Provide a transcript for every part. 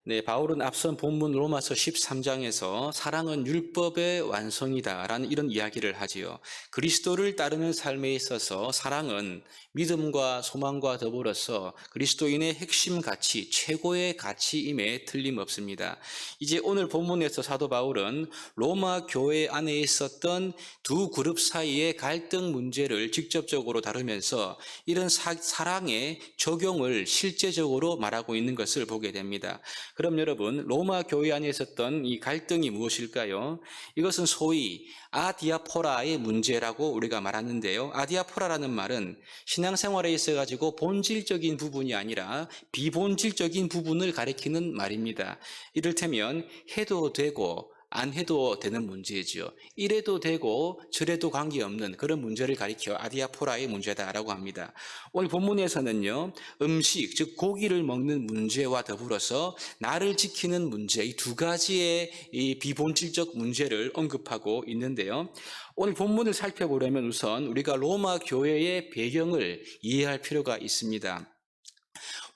네, 바울은 앞선 본문 로마서 13장에서 사랑은 율법의 완성이다라는 이런 이야기를 하지요. 그리스도를 따르는 삶에 있어서 사랑은 믿음과 소망과 더불어서 그리스도인의 핵심 가치, 최고의 가치임에 틀림없습니다. 이제 오늘 본문에서 사도 바울은 로마 교회 안에 있었던 두 그룹 사이의 갈등 문제를 직접적으로 다루면서 이런 사랑의 적용을 실제적으로 말하고 있는 것을 보게 됩니다. 그럼 여러분, 로마 교회 안에 있었던 이 갈등이 무엇일까요? 이것은 소위 아디아포라의 문제라고 우리가 말하는데요. 아디아포라라는 말은 신앙생활에 있어가지고 본질적인 부분이 아니라 비본질적인 부분을 가리키는 말입니다. 이를테면 해도 되고 안 해도 되는 문제지요. 이래도 되고 저래도 관계없는 그런 문제를 가리켜 아디아포라의 문제다라고 합니다. 오늘 본문에서는요, 음식, 즉 고기를 먹는 문제와 더불어서 나를 지키는 문제, 이 두 가지의 이 비본질적 문제를 언급하고 있는데요. 오늘 본문을 살펴보려면 우선 우리가 로마 교회의 배경을 이해할 필요가 있습니다.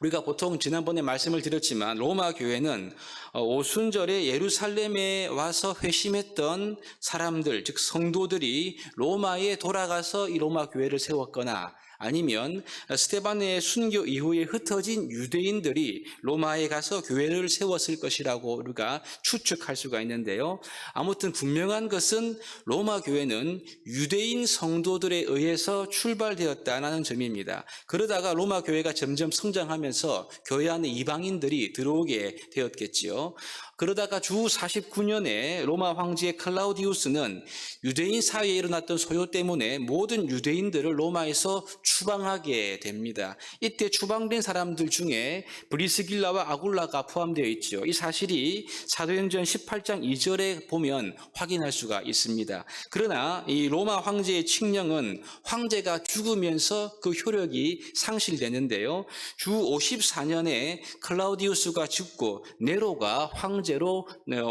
우리가 보통 지난번에 말씀을 드렸지만 로마 교회는 오순절에 예루살렘에 와서 회심했던 사람들, 즉 성도들이 로마에 돌아가서 이 로마 교회를 세웠거나 아니면 스데반의 순교 이후에 흩어진 유대인들이 로마에 가서 교회를 세웠을 것이라고 우리가 추측할 수가 있는데요. 아무튼 분명한 것은 로마 교회는 유대인 성도들에 의해서 출발되었다는 점입니다. 그러다가 로마 교회가 점점 성장하면서 교회 안에 이방인들이 들어오게 되었겠지요. 그러다가 주 49년에 로마 황제 클라우디우스는 유대인 사회에 일어났던 소요 때문에 모든 유대인들을 로마에서 추방하게 됩니다. 이때 추방된 사람들 중에 브리스길라와 아굴라가 포함되어 있죠. 이 사실이 사도행전 18장 2절에 보면 확인할 수가 있습니다. 그러나 이 로마 황제의 칙령은 황제가 죽으면서 그 효력이 상실되는데요. 주 54년에 클라우디우스가 죽고 네로가 황제로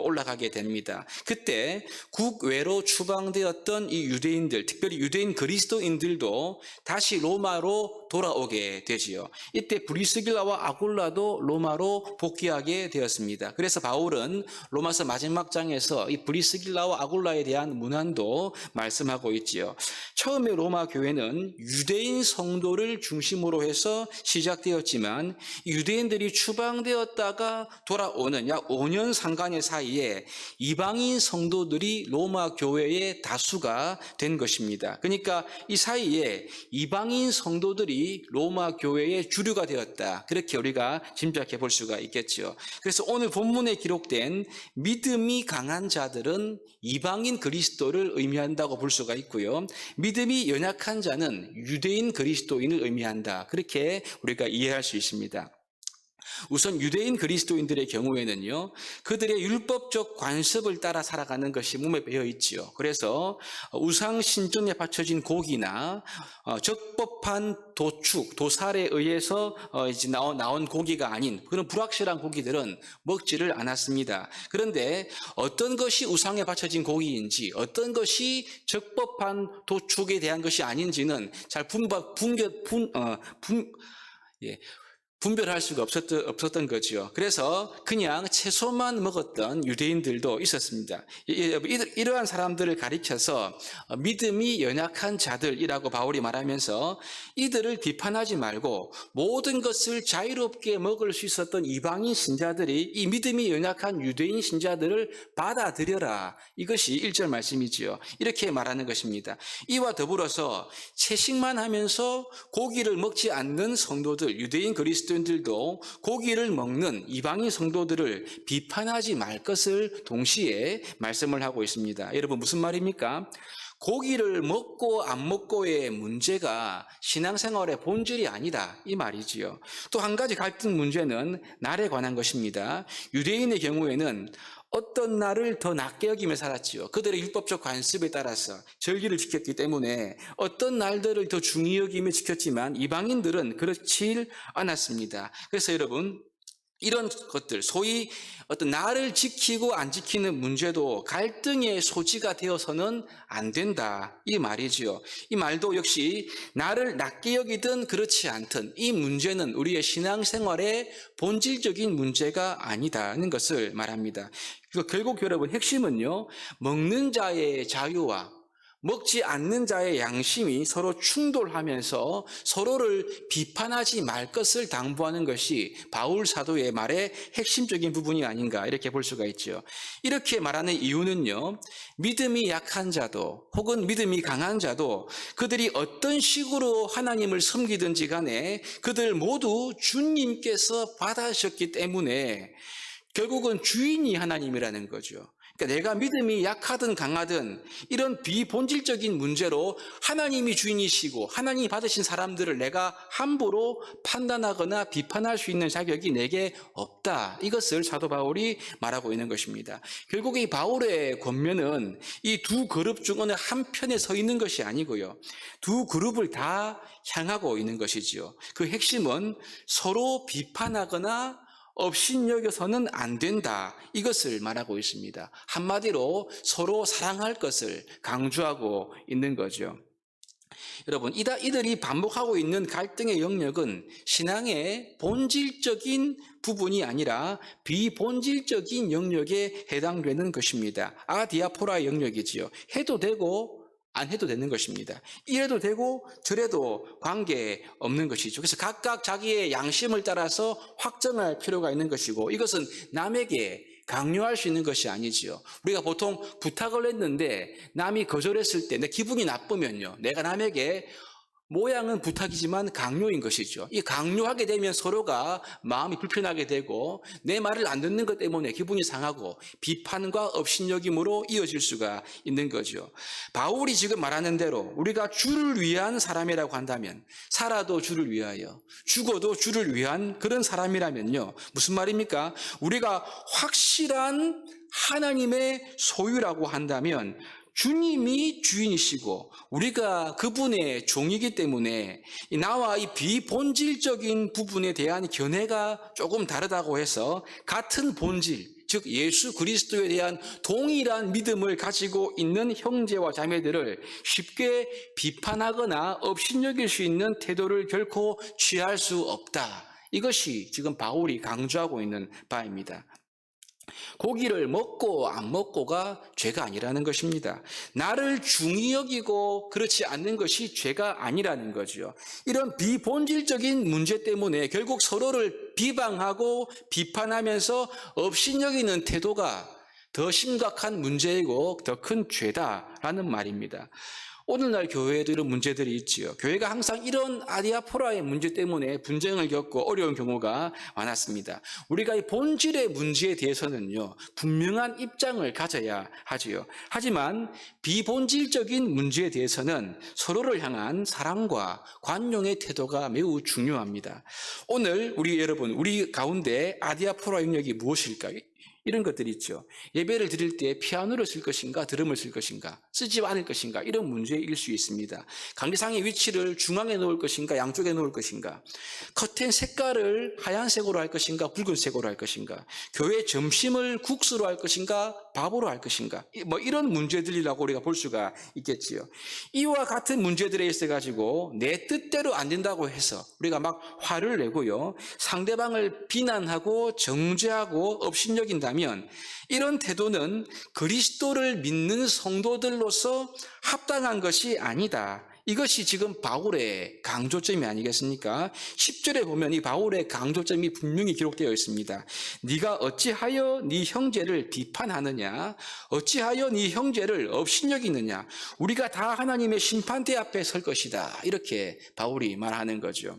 올라가게 됩니다. 그때 국외로 추방되었던 이 유대인들, 특별히 유대인 그리스도인들도 다시 로마로 돌아오게 되지요. 이때 브리스길라와 아굴라도 로마로 복귀하게 되었습니다. 그래서 바울은 로마서 마지막 장에서 이 브리스길라와 아굴라에 대한 문안도 말씀하고 있지요. 처음에 로마 교회는 유대인 성도를 중심으로 해서 시작되었지만 유대인들이 추방되었다가 돌아오는 약 5년 상간의 사이에 이방인 성도들이 로마 교회의 다수가 된 것입니다. 그러니까 이 사이에 이방인 성도들이 로마 교회의 주류가 되었다. 그렇게 우리가 짐작해 볼 수가 있겠죠. 그래서 오늘 본문에 기록된 믿음이 강한 자들은 이방인 그리스도를 의미한다고 볼 수가 있고요. 믿음이 연약한 자는 유대인 그리스도인을 의미한다. 그렇게 우리가 이해할 수 있습니다. 우선 유대인 그리스도인들의 경우에는요, 그들의 율법적 관습을 따라 살아가는 것이 몸에 배어 있지요. 그래서 우상 신전에 바쳐진 고기나 적법한 도축, 도살에 의해서 이제 나온 고기가 아닌 그런 불확실한 고기들은 먹지를 않았습니다. 그런데 어떤 것이 우상에 바쳐진 고기인지, 어떤 것이 적법한 도축에 대한 것이 아닌지는 잘 분별할 수가 없었던 거죠. 그래서 그냥 채소만 먹었던 유대인들도 있었습니다. 이러한 사람들을 가리켜서 믿음이 연약한 자들이라고 바울이 말하면서 이들을 비판하지 말고 모든 것을 자유롭게 먹을 수 있었던 이방인 신자들이 이 믿음이 연약한 유대인 신자들을 받아들여라. 이것이 1절 말씀이지요. 이렇게 말하는 것입니다. 이와 더불어서 채식만 하면서 고기를 먹지 않는 성도들, 유대인 그리스도인들도 고기를 먹는 이방인 성도들을 비판하지 말 것을 동시에 말씀을 하고 있습니다. 여러분 무슨 말입니까? 고기를 먹고 안 먹고의 문제가 신앙생활의 본질이 아니다 이 말이지요. 또 한 가지 갈등 문제는 날에 관한 것입니다. 유대인의 경우에는 어떤 날을 더 낫게 여기며 살았지요. 그들의 율법적 관습에 따라서 절기를 지켰기 때문에 어떤 날들을 더 중히 여기며 지켰지만 이방인들은 그렇지 않았습니다. 그래서 여러분 이런 것들, 소위 어떤 나를 지키고 안 지키는 문제도 갈등의 소지가 되어서는 안 된다. 이 말이지요. 이 말도 역시 나를 낮게 여기든 그렇지 않든 이 문제는 우리의 신앙생활의 본질적인 문제가 아니다는 것을 말합니다. 결국 여러분 핵심은요, 먹는 자의 자유와 먹지 않는 자의 양심이 서로 충돌하면서 서로를 비판하지 말 것을 당부하는 것이 바울 사도의 말의 핵심적인 부분이 아닌가 이렇게 볼 수가 있죠. 이렇게 말하는 이유는요, 믿음이 약한 자도 혹은 믿음이 강한 자도 그들이 어떤 식으로 하나님을 섬기든지 간에 그들 모두 주님께서 받아주셨기 때문에 결국은 주인이 하나님이라는 거죠. 그러니까 내가 믿음이 약하든 강하든 이런 비본질적인 문제로 하나님이 주인이시고 하나님이 받으신 사람들을 내가 함부로 판단하거나 비판할 수 있는 자격이 내게 없다. 이것을 사도 바울이 말하고 있는 것입니다. 결국 이 바울의 권면은 이 두 그룹 중 어느 한편에 서 있는 것이 아니고요. 두 그룹을 다 향하고 있는 것이지요. 그 핵심은 서로 비판하거나 업신여겨서는 안 된다. 이것을 말하고 있습니다. 한마디로 서로 사랑할 것을 강조하고 있는 거죠. 여러분, 이들이 반복하고 있는 갈등의 영역은 신앙의 본질적인 부분이 아니라 비본질적인 영역에 해당되는 것입니다. 아디아포라의 영역이지요. 해도 되고 안 해도 되는 것입니다. 이래도 되고 저래도 관계없는 것이죠. 그래서 각각 자기의 양심을 따라서 확정할 필요가 있는 것이고 이것은 남에게 강요할 수 있는 것이 아니지요. 우리가 보통 부탁을 했는데 남이 거절했을 때 내 기분이 나쁘면요, 내가 남에게 모양은 부탁이지만 강요인 것이죠. 이 강요하게 되면 서로가 마음이 불편하게 되고 내 말을 안 듣는 것 때문에 기분이 상하고 비판과 업신여김으로 이어질 수가 있는 거죠. 바울이 지금 말하는 대로 우리가 주를 위한 사람이라고 한다면, 살아도 주를 위하여 죽어도 주를 위한 그런 사람이라면요, 무슨 말입니까? 우리가 확실한 하나님의 소유라고 한다면 주님이 주인이시고 우리가 그분의 종이기 때문에 나와 이 비본질적인 부분에 대한 견해가 조금 다르다고 해서 같은 본질, 즉 예수 그리스도에 대한 동일한 믿음을 가지고 있는 형제와 자매들을 쉽게 비판하거나 업신여길 수 있는 태도를 결코 취할 수 없다. 이것이 지금 바울이 강조하고 있는 바입니다. 고기를 먹고 안 먹고가 죄가 아니라는 것입니다. 나를 중히 여기고 그렇지 않는 것이 죄가 아니라는 거죠. 이런 비본질적인 문제 때문에 결국 서로를 비방하고 비판하면서 업신여기는 태도가 더 심각한 문제이고 더 큰 죄다라는 말입니다. 오늘날 교회에도 이런 문제들이 있지요. 교회가 항상 이런 아디아포라의 문제 때문에 분쟁을 겪고 어려운 경우가 많았습니다. 우리가 이 본질의 문제에 대해서는요, 분명한 입장을 가져야 하지요. 하지만 비본질적인 문제에 대해서는 서로를 향한 사랑과 관용의 태도가 매우 중요합니다. 오늘 우리 가운데 아디아포라 영역이 무엇일까요? 이런 것들이 있죠. 예배를 드릴 때 피아노를 쓸 것인가, 드럼을 쓸 것인가, 쓰지 않을 것인가, 이런 문제일 수 있습니다. 강대상의 위치를 중앙에 놓을 것인가, 양쪽에 놓을 것인가, 커튼 색깔을 하얀색으로 할 것인가, 붉은색으로 할 것인가, 교회 점심을 국수로 할 것인가, 밥으로 할 것인가, 이런 문제들이라고 우리가 볼 수가 있겠지요. 이와 같은 문제들에 있어가지고 내 뜻대로 안 된다고 해서 우리가 막 화를 내고요, 상대방을 비난하고 정죄하고 업신여긴다면 이런 태도는 그리스도를 믿는 성도들로서 합당한 것이 아니다. 이것이 지금 바울의 강조점이 아니겠습니까? 10절에 보면 이 바울의 강조점이 분명히 기록되어 있습니다. 네가 어찌하여 네 형제를 비판하느냐? 어찌하여 네 형제를 업신여기느냐? 우리가 다 하나님의 심판대 앞에 설 것이다. 이렇게 바울이 말하는 거죠.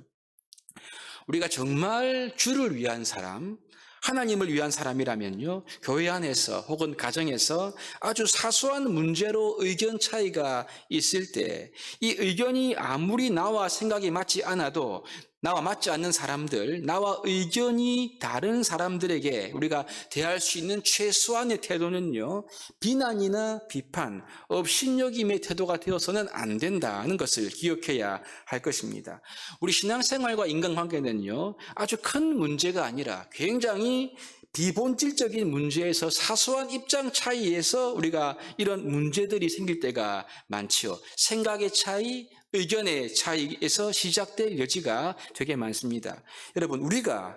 우리가 정말 주를 위한 사람, 하나님을 위한 사람이라면요, 교회 안에서 혹은 가정에서 아주 사소한 문제로 의견 차이가 있을 때 이 의견이 아무리 나와 생각이 맞지 않아도 나와 맞지 않는 사람들, 나와 의견이 다른 사람들에게 우리가 대할 수 있는 최소한의 태도는요, 비난이나 비판, 업신여김의 태도가 되어서는 안 된다는 것을 기억해야 할 것입니다. 우리 신앙생활과 인간관계는요, 아주 큰 문제가 아니라 굉장히 비본질적인 문제에서 사소한 입장 차이에서 우리가 이런 문제들이 생길 때가 많지요. 생각의 차이, 의견의 차이에서 시작될 여지가 되게 많습니다. 여러분,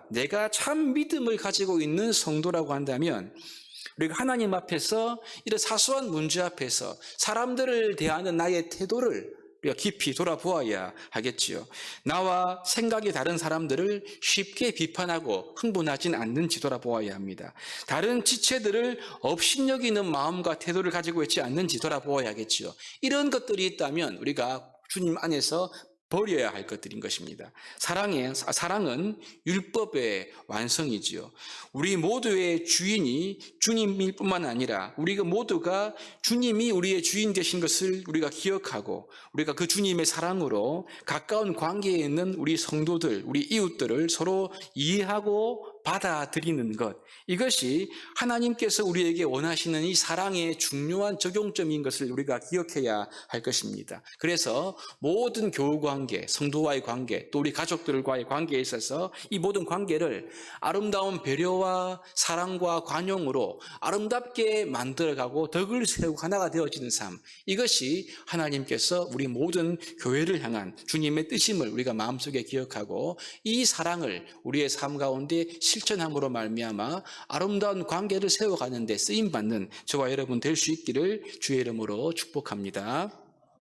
내가 참 믿음을 가지고 있는 성도라고 한다면 우리가 하나님 앞에서 이런 사소한 문제 앞에서 사람들을 대하는 나의 태도를 우리가 깊이 돌아보아야 하겠지요. 나와 생각이 다른 사람들을 쉽게 비판하고 흥분하진 않는지 돌아보아야 합니다. 다른 지체들을 업신여기는 마음과 태도를 가지고 있지 않는지 돌아보아야 하겠지요. 이런 것들이 있다면 우리가 주님 안에서 버려야 할 것들인 것입니다. 사랑은 율법의 완성이지요. 우리 모두의 주인이 주님일 뿐만 아니라 우리가 모두가 주님이 우리의 주인 되신 것을 우리가 기억하고 우리가 그 주님의 사랑으로 가까운 관계에 있는 우리 성도들, 우리 이웃들을 서로 이해하고 받아들이는 것, 이것이 하나님께서 우리에게 원하시는 이 사랑의 중요한 적용점인 것을 우리가 기억해야 할 것입니다. 그래서 모든 교우관계, 성도와의 관계, 또 우리 가족들과의 관계에 있어서 이 모든 관계를 아름다운 배려와 사랑과 관용으로 아름답게 만들어가고 덕을 세우고 하나가 되어지는 삶, 이것이 하나님께서 우리 모든 교회를 향한 주님의 뜻임을 우리가 마음속에 기억하고 이 사랑을 우리의 삶 가운데 실천함으로 말미암아 아름다운 관계를 세워가는 데 쓰임받는 저와 여러분 될 수 있기를 주의 이름으로 축복합니다.